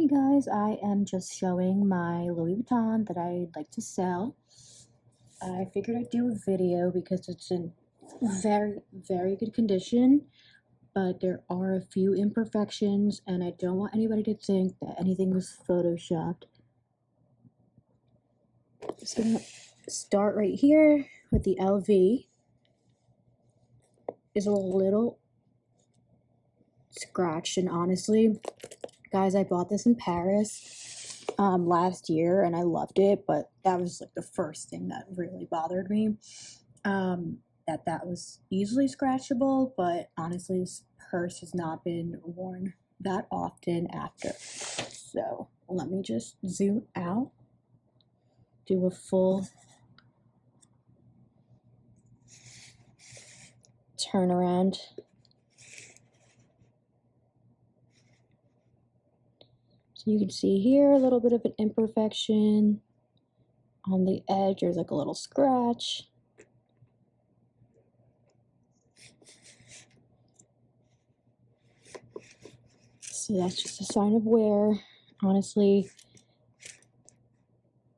Guys, I am just showing my Louis Vuitton that I'd like to sell. I figured I'd do a video because it's in very good condition, but there are a few imperfections and I don't want anybody to think that anything was photoshopped. Just gonna start right here with the LV. Is a little scratched, and honestly, guys, I bought this in Paris last year and I loved it, but that was like the first thing that really bothered me, that was easily scratchable. But honestly, this purse has not been worn that often after. So let me just zoom out, do a full turnaround. So you can see here a little bit of an imperfection on the edge. There's like a little scratch. So that's just a sign of wear. Honestly,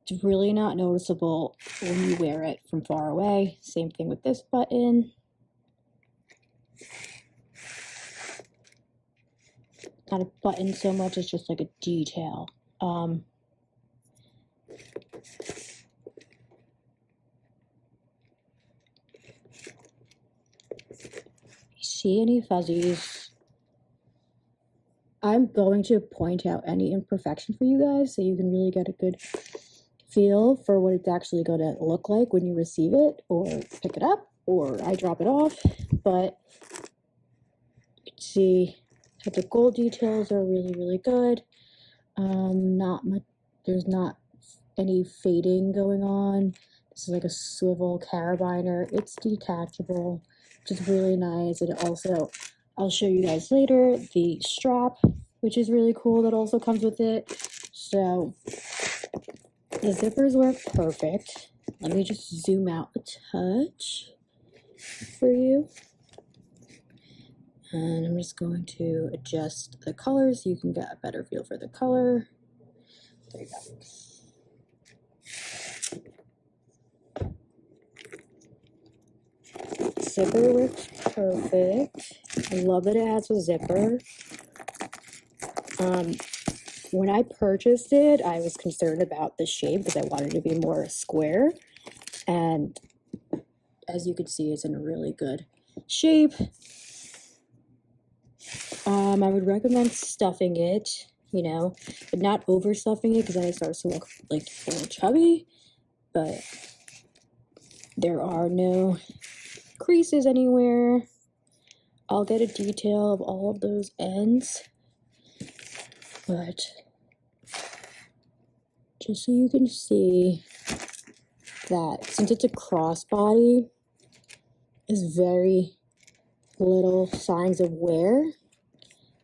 it's really not noticeable when you wear it from far away. Same thing with this button. Not a button so much, it's just like a detail. You see any fuzzies? I'm going to point out any imperfection for you guys so you can really get a good feel for what it's actually going to look like when you receive it or pick it up or I drop it off. But you can see that the gold details are really good. Not much, there's not any fading going on. This is like a swivel carabiner. It's detachable, which is really nice. And also, I'll show you guys later the strap, which is really cool, that also comes with it. So the zippers work perfect. Let me just zoom out a touch for you. And I'm just going to adjust the color so you can get a better feel for the color. There you go. Zipper works perfect. I love that it has a zipper. When I purchased it, I was concerned about the shape because I wanted it to be more square. And as you can see, it's in a really good shape. I would recommend stuffing it, you know, but not overstuffing it because then it starts to look like a little chubby. But there are no creases anywhere. I'll get a detail of all of those ends, but just so you can see that since it's a crossbody, there's very little signs of wear.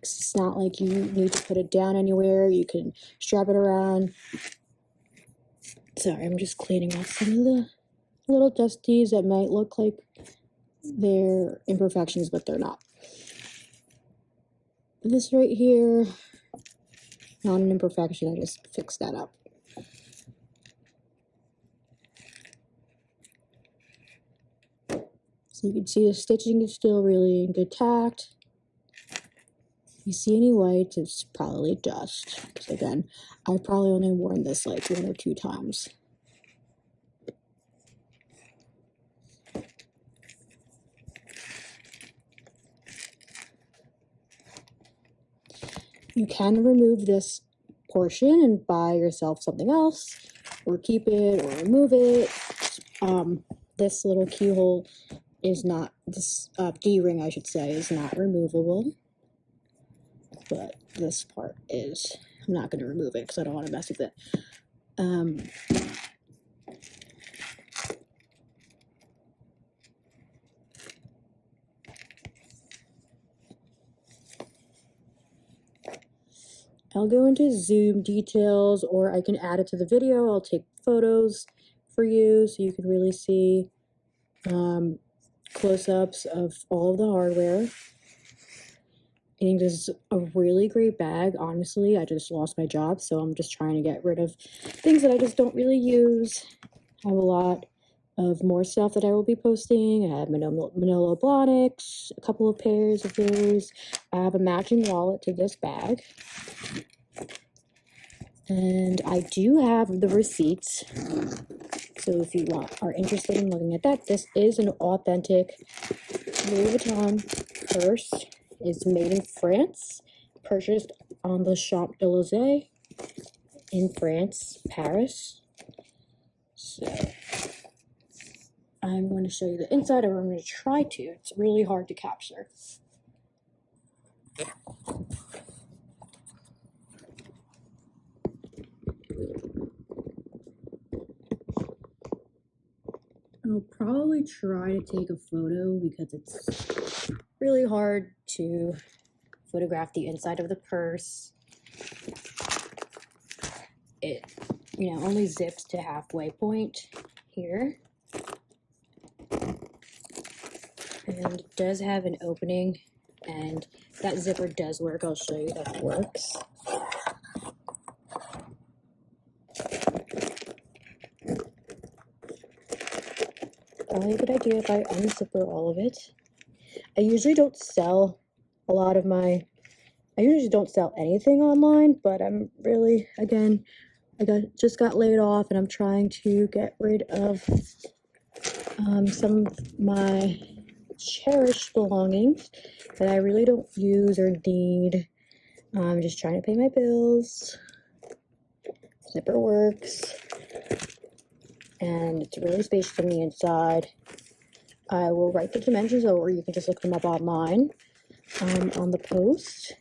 It's not like you need to put it down anywhere. You can strap it around. Sorry, I'm just cleaning off some of the little dusties that might look like they're imperfections, but they're not. This right here, not an imperfection. I just fixed that up. So you can see the stitching is still really in good tact. If you see any whites, it's probably dust. Because again, I've probably only worn this like 1 or 2 times. You can remove this portion and buy yourself something else, or keep it or remove it. This little keyhole is not, this D-ring I should say, is not removable. But this part is. I'm not going to remove it because I don't want to mess with it. I'll go into zoom details, or I can add it to the video. I'll take photos for you so you can really see close-ups of all of the hardware. I think this is a really great bag. Honestly, I just lost my job, so I'm just trying to get rid of things that I just don't really use. I have a lot of more stuff that I will be posting. I have Manila Blahniks, a couple of pairs of those. I have a matching wallet to this bag. And I do have the receipts. So if you are interested in looking at that, this is an authentic Louis Vuitton purse. It's made in France, purchased on the Champs Elysees in France, Paris. So I'm going to show you the inside, or I'm going to try to. It's really hard to capture. I'll probably try to take a photo because it's really hard to photograph the inside of the purse. It, only zips to halfway point here. And it does have an opening, and that zipper does work. I'll show you that it works. Probably a good idea if I unzipper all of it. I usually don't sell I usually don't sell anything online, but I'm really, again, just got laid off, and I'm trying to get rid of some of my cherished belongings that I really don't use or need. I'm just trying to pay my bills. Zipper works, and it's really spacious on the inside. I will write the dimensions, or you can just look them up online on the post.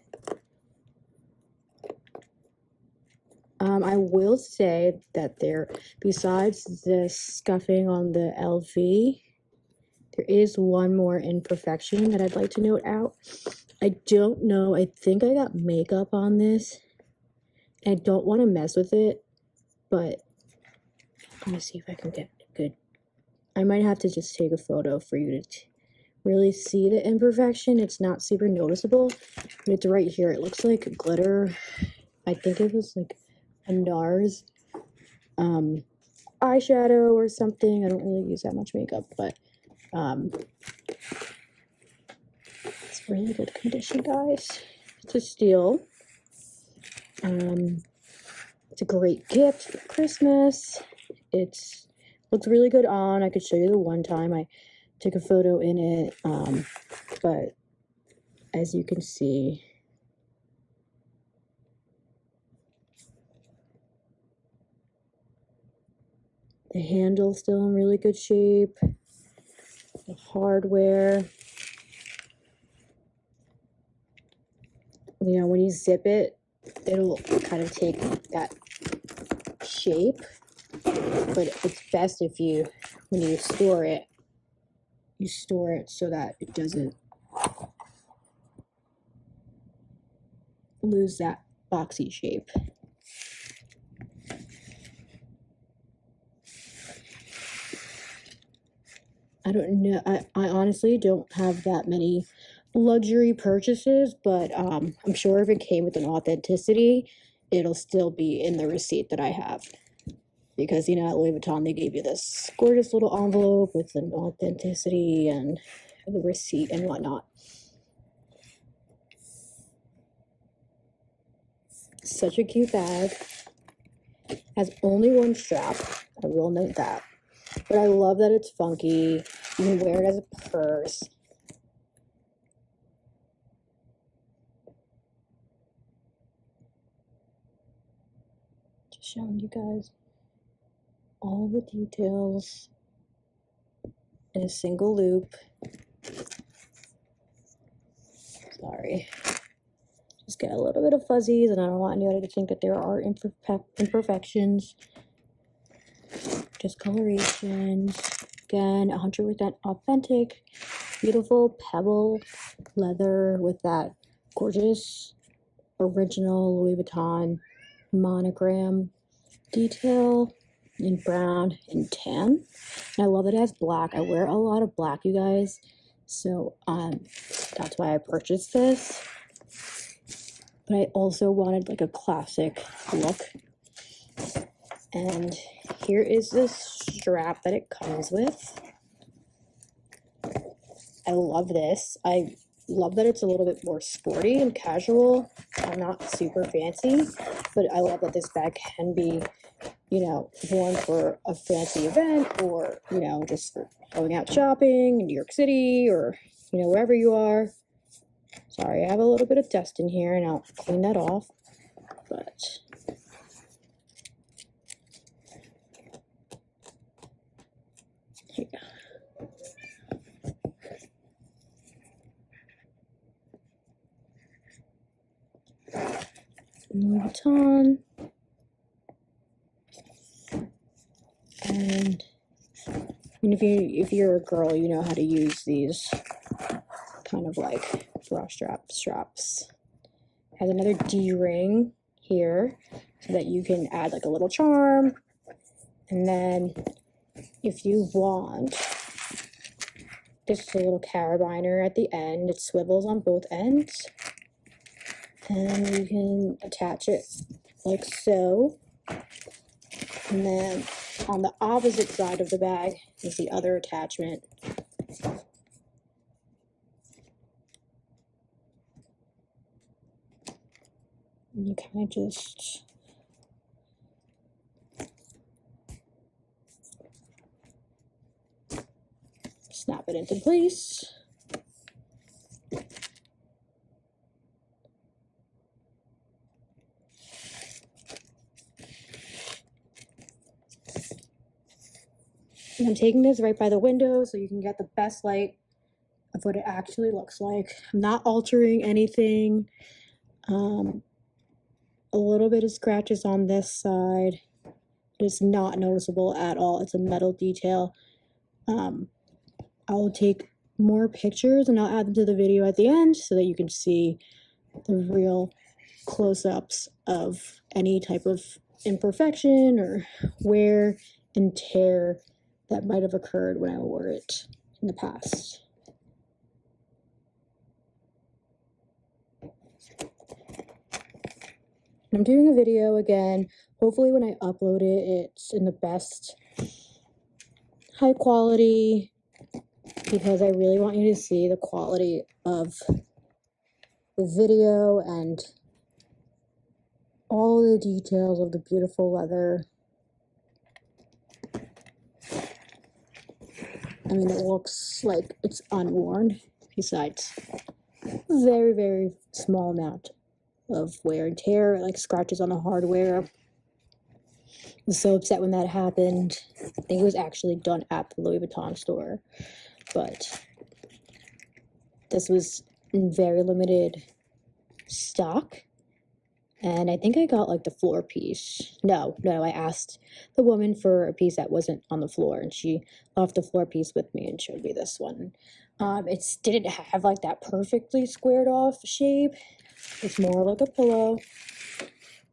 I will say that besides the scuffing on the LV, there is one more imperfection that I'd like to note out. I don't know, I think I got makeup on this. I don't want to mess with it, but let me see if I can get good. I might have to just take a photo for you to really see the imperfection. It's not super noticeable, but it's right here. It looks like glitter. I think it was like a NARS eyeshadow or something. I don't really use that much makeup, but it's really good condition, guys. It's a steal. It's a great gift for Christmas. It looks really good on. I could show you the one time I took a photo in it, but as you can see, the handle's still in really good shape. The hardware, when you zip it, it'll kind of take that shape, but it's best when you store it so that it doesn't lose that boxy shape. I don't know. I honestly don't have that many luxury purchases, but I'm sure if it came with an authenticity, it'll still be in the receipt that I have. Because, at Louis Vuitton, they gave you this gorgeous little envelope with an authenticity and the receipt and whatnot. Such a cute bag. Has only one strap. I will note that. But I love that it's funky. You can wear it as a purse. Just showing you guys all the details in a single loop. Sorry. Just get a little bit of fuzzies, and I don't want anybody to think that there are imperfections. Just colorations. Again, 100% authentic, beautiful pebble leather with that gorgeous original Louis Vuitton monogram detail in brown and tan. And I love that it has black. I wear a lot of black, you guys, so that's why I purchased this. but I also wanted like a classic look. And here is the strap that it comes with. I love this. I love that it's a little bit more sporty and casual. I'm not super fancy, but I love that this bag can be, you know, worn for a fancy event, or, you know, just for going out shopping in New York City, or, you know, wherever you are. Sorry, I have a little bit of dust in here, and I'll clean that off. But here you go. Louis Vuitton. And if you're a girl, you know how to use these kind of like bra straps. Has another D-ring here so that you can add like a little charm. And then if you want, this is a little carabiner at the end. It swivels on both ends. And you can attach it like so. And then on the opposite side of the bag is the other attachment. And you kind of just snap it into place. And I'm taking this right by the window so you can get the best light of what it actually looks like. I'm not altering anything. A little bit of scratches on this side. It's not noticeable at all. It's a metal detail. I'll take more pictures and I'll add them to the video at the end so that you can see the real close-ups of any type of imperfection or wear and tear that might have occurred when I wore it in the past. I'm doing a video again. Hopefully when I upload it, it's in the best high quality, because I really want you to see the quality of the video and all the details of the beautiful leather. I mean, it looks like it's unworn, besides very, very small amount of wear and tear, like scratches on the hardware. I was so upset when that happened. I think it was actually done at the Louis Vuitton store, but this was in very limited stock. And I think I got like the floor piece. No, I asked the woman for a piece that wasn't on the floor, and she left the floor piece with me and showed me this one. It didn't have like that perfectly squared off shape. It's more like a pillow.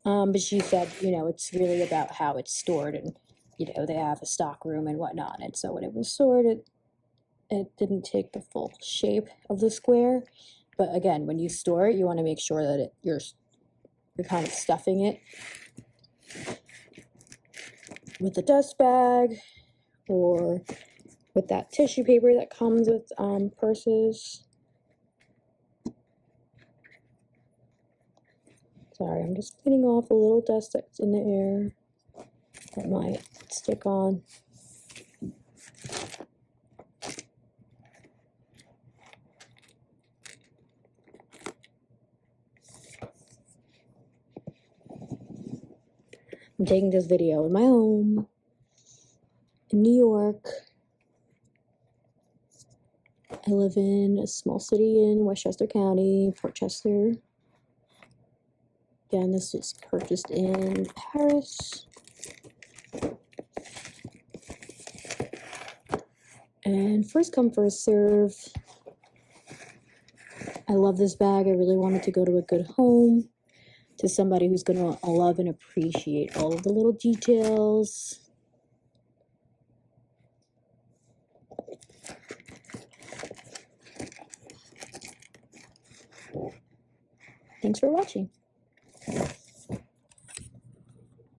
But she said, you know, it's really about how it's stored, and, you know, they have a stock room and whatnot. And so when it was stored, it didn't take the full shape of the square. But again, when you store it, you want to make sure that you're kind of stuffing it with a dust bag or with that tissue paper that comes with purses. Sorry, I'm just cleaning off a little dust that's in the air that might stick on. I'm taking this video in my home in New York. I live in a small city in Westchester County, Portchester. Again, this was purchased in Paris. And first come, first serve. I love this bag. I really wanted to go to a good home, to somebody who's going to love and appreciate all of the little details. Thanks for watching.